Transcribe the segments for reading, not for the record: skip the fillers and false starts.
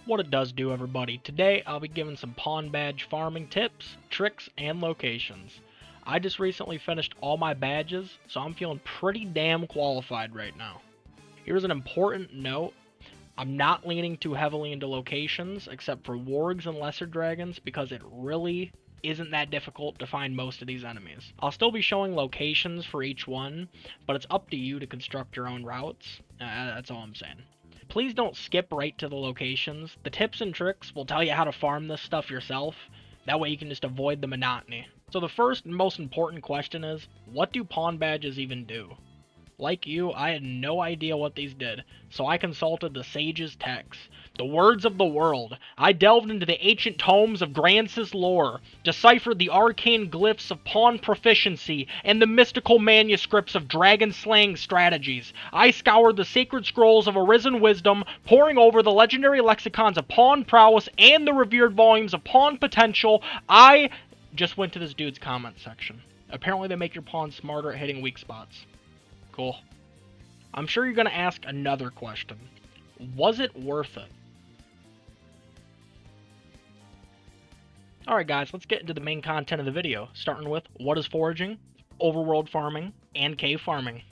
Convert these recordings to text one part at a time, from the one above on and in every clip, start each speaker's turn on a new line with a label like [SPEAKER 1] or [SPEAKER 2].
[SPEAKER 1] What it does do, everybody. Today I'll be giving some pawn badge farming tips, tricks, and locations. I just recently finished all my badges, so I'm feeling pretty damn qualified right now. Here's an important note. I'm not leaning too heavily into locations, except for wargs and lesser dragons, because it really isn't that difficult to find most of these enemies. I'll still be showing locations for each one, but it's up to you to construct your own routes. That's all I'm saying. Please don't skip right to the locations. The tips and tricks will tell you how to farm this stuff yourself. That way you can just avoid the monotony. So the first and most important question is, what do pawn badges even do? Like you, I had no idea what these did, so I consulted the sage's texts, the words of the world. I delved into the ancient tomes of Grancis lore, deciphered the arcane glyphs of pawn proficiency, and the mystical manuscripts of dragon-slaying strategies. I scoured the sacred scrolls of arisen wisdom, poring over the legendary lexicons of pawn prowess and the revered volumes of pawn potential. I just went to this dude's comment section. Apparently they make your pawn smarter at hitting weak spots. Cool. I'm sure you're going to ask another question. Was it worth it? Alright guys, let's get into the main content of the video, starting with what is foraging, overworld farming, and cave farming.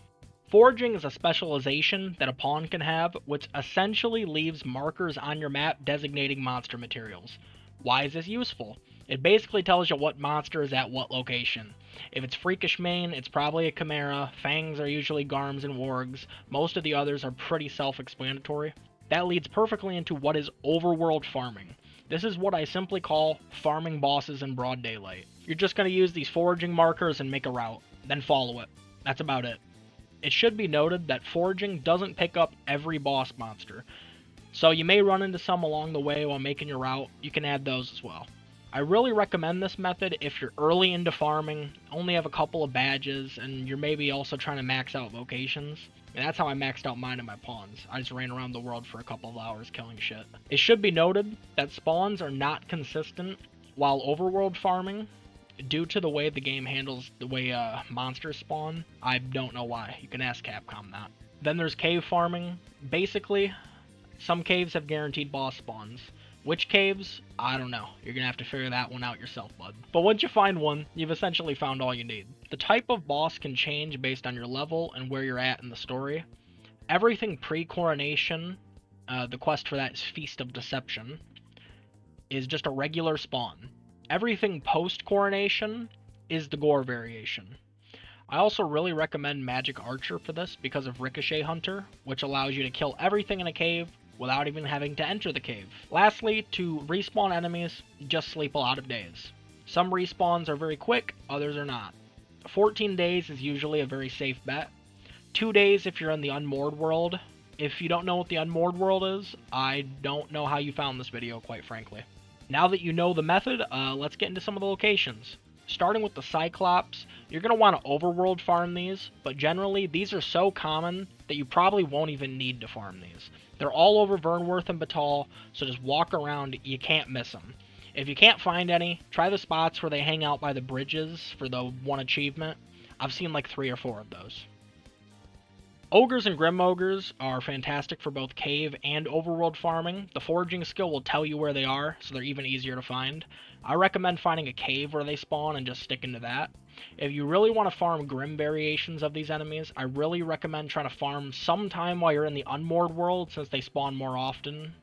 [SPEAKER 1] Foraging is a specialization that a pawn can have, which essentially leaves markers on your map designating monster materials. Why is this useful? It basically tells you what monster is at what location. If it's freakish mane, it's probably a chimera. Fangs are usually Garms and Wargs. Most of the others are pretty self-explanatory. That leads perfectly into what is overworld farming. This is what I simply call farming bosses in broad daylight. You're just going to use these foraging markers and make a route, then follow it. That's about it. It should be noted that foraging doesn't pick up every boss monster, so you may run into some along the way while making your route. You can add those as well. I really recommend this method if you're early into farming, only have a couple of badges, and you're maybe also trying to max out locations. And that's how I maxed out mine and my pawns. I just ran around the world for a couple of hours killing shit. It should be noted that spawns are not consistent while overworld farming, due to the way the game handles the way monsters spawn. I don't know why. You can ask Capcom that. Then there's cave farming. Basically, some caves have guaranteed boss spawns. Which caves? I don't know. You're gonna have to figure that one out yourself, bud. But once you find one, you've essentially found all you need. The type of boss can change based on your level and where you're at in the story. Everything pre-coronation, the quest for that is Feast of Deception, is just a regular spawn. Everything post-coronation is the gore variation. I also really recommend Magic Archer for this because of Ricochet Hunter, which allows you to kill everything in a cave without even having to enter the cave. Lastly, to respawn enemies, just sleep a lot of days. Some respawns are very quick, others are not. 14 days is usually a very safe bet. 2 days if you're in the Unmoored world. If you don't know what the Unmoored world is, I don't know how you found this video, quite frankly. Now that you know the method, let's get into some of the locations. Starting with the Cyclops, you're going to want to overworld farm these, but generally these are so common that you probably won't even need to farm these. They're all over Vernworth and Batal, so just walk around, you can't miss them. If you can't find any, try the spots where they hang out by the bridges for the one achievement. I've seen like 3 or 4 of those. Ogres and Ogres are fantastic for both cave and overworld farming. The foraging skill will tell you where they are, so they're even easier to find. I recommend finding a cave where they spawn and just sticking to that. If you really want to farm grim variations of these enemies, I really recommend trying to farm sometime while you're in the Unmoored world, since they spawn more often.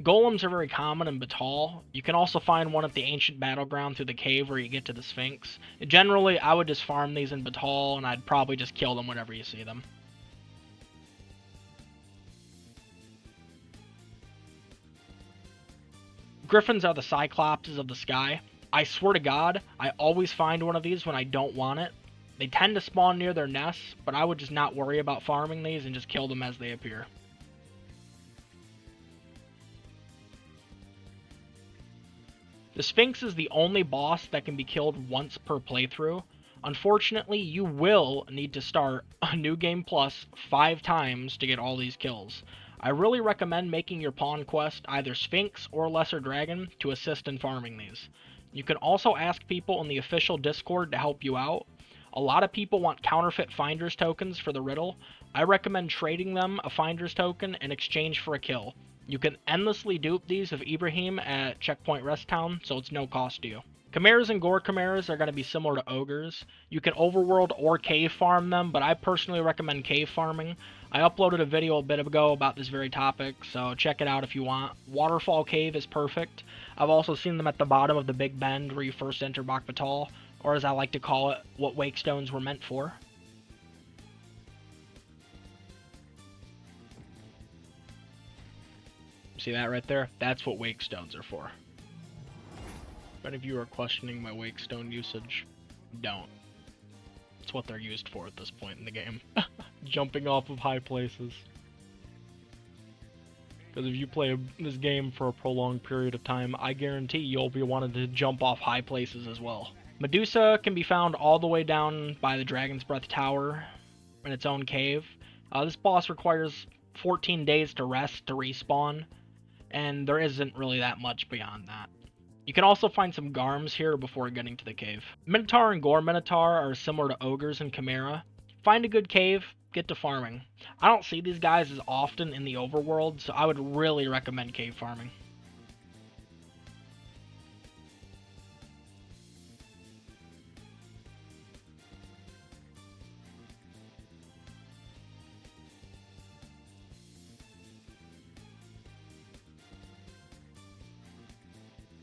[SPEAKER 1] Golems are very common in Batal. You can also find one at the ancient battleground through the cave where you get to the Sphinx. Generally, I would just farm these in Batal, and I'd probably just kill them whenever you see them. Griffins are the Cyclopses of the sky. I swear to God, I always find one of these when I don't want it. They tend to spawn near their nests, but I would just not worry about farming these and just kill them as they appear. The Sphinx is the only boss that can be killed once per playthrough. Unfortunately, you will need to start a New Game Plus 5 times to get all these kills. I really recommend making your pawn quest either Sphinx or Lesser Dragon to assist in farming these. You can also ask people in the official Discord to help you out. A lot of people want counterfeit Finder's tokens for the riddle. I recommend trading them a Finder's token in exchange for a kill. You can endlessly dupe these of Ibrahim at Checkpoint Rest Town, so it's no cost to you. Chimeras and Gorechimeras are going to be similar to Ogres. You can overworld or cave farm them, but I personally recommend cave farming. I uploaded a video a bit ago about this very topic, so check it out if you want. Waterfall Cave is perfect. I've also seen them at the bottom of the Big Bend where you first enter Bakhbatal, or as I like to call it, what wake stones were meant for. See that right there? That's what wake stones are for. If any of you are questioning my wake stone usage, don't. It's what they're used for at this point in the game. Jumping off of high places. Because if you play this game for a prolonged period of time, I guarantee you'll be wanting to jump off high places as well. Medusa can be found all the way down by the Dragon's Breath Tower in its own cave. This boss requires 14 days to rest to respawn, and there isn't really that much beyond that. You can also find some Garms here before getting to the cave. Minotaur and Goreminotaurs are similar to Ogres and Chimera. Find a good cave, get to farming. I don't see these guys as often in the overworld, so I would really recommend cave farming.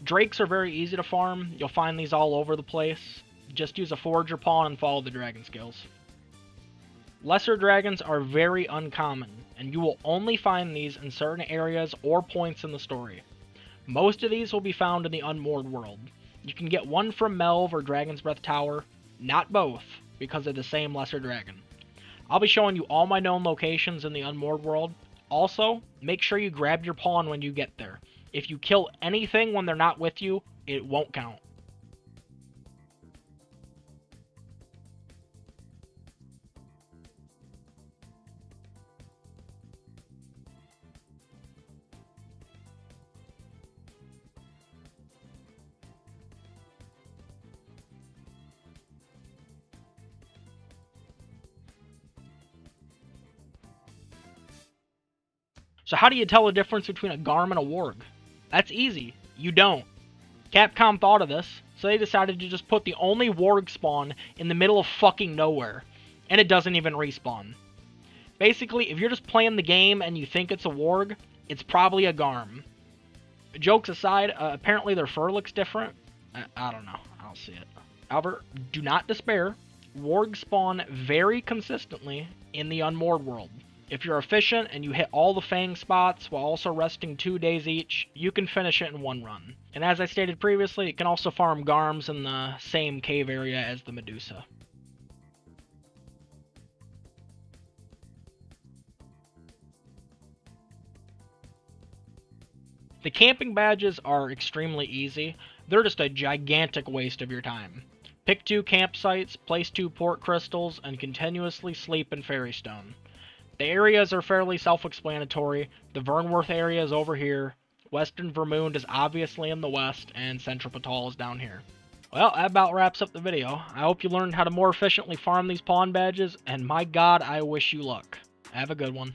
[SPEAKER 1] Drakes are very easy to farm. You'll find these all over the place. Just use a forager pawn and follow the dragon skills. Lesser dragons are very uncommon, and you will only find these in certain areas or points in the story. Most of these will be found in the Unmoored world. You can get one from Melve or Dragon's Breath Tower, not both, because they're the same lesser dragon. I'll be showing you all my known locations in the Unmoored world. Also, make sure you grab your pawn when you get there. If you kill anything when they're not with you, it won't count. So how do you tell the difference between a Garm and a Warg? That's easy. You don't. Capcom thought of this, so they decided to just put the only Warg spawn in the middle of fucking nowhere. And it doesn't even respawn. Basically, if you're just playing the game and you think it's a Warg, it's probably a Garm. Jokes aside, apparently their fur looks different. I don't know. I don't see it. However, do not despair. Wargs spawn very consistently in the Unmoored world. If you're efficient and you hit all the Fang spots while also resting 2 days each, you can finish it in one run. And as I stated previously, you can also farm Garms in the same cave area as the Medusa. The camping badges are extremely easy. They're just a gigantic waste of your time. Pick 2 campsites, place 2 port crystals, and continuously sleep in Fairystone. The areas are fairly self-explanatory. The Vernworth area is over here, Western Vermund is obviously in the west, and Central Patal is down here. Well, that about wraps up the video. I hope you learned how to more efficiently farm these pawn badges, and my god, I wish you luck. Have a good one.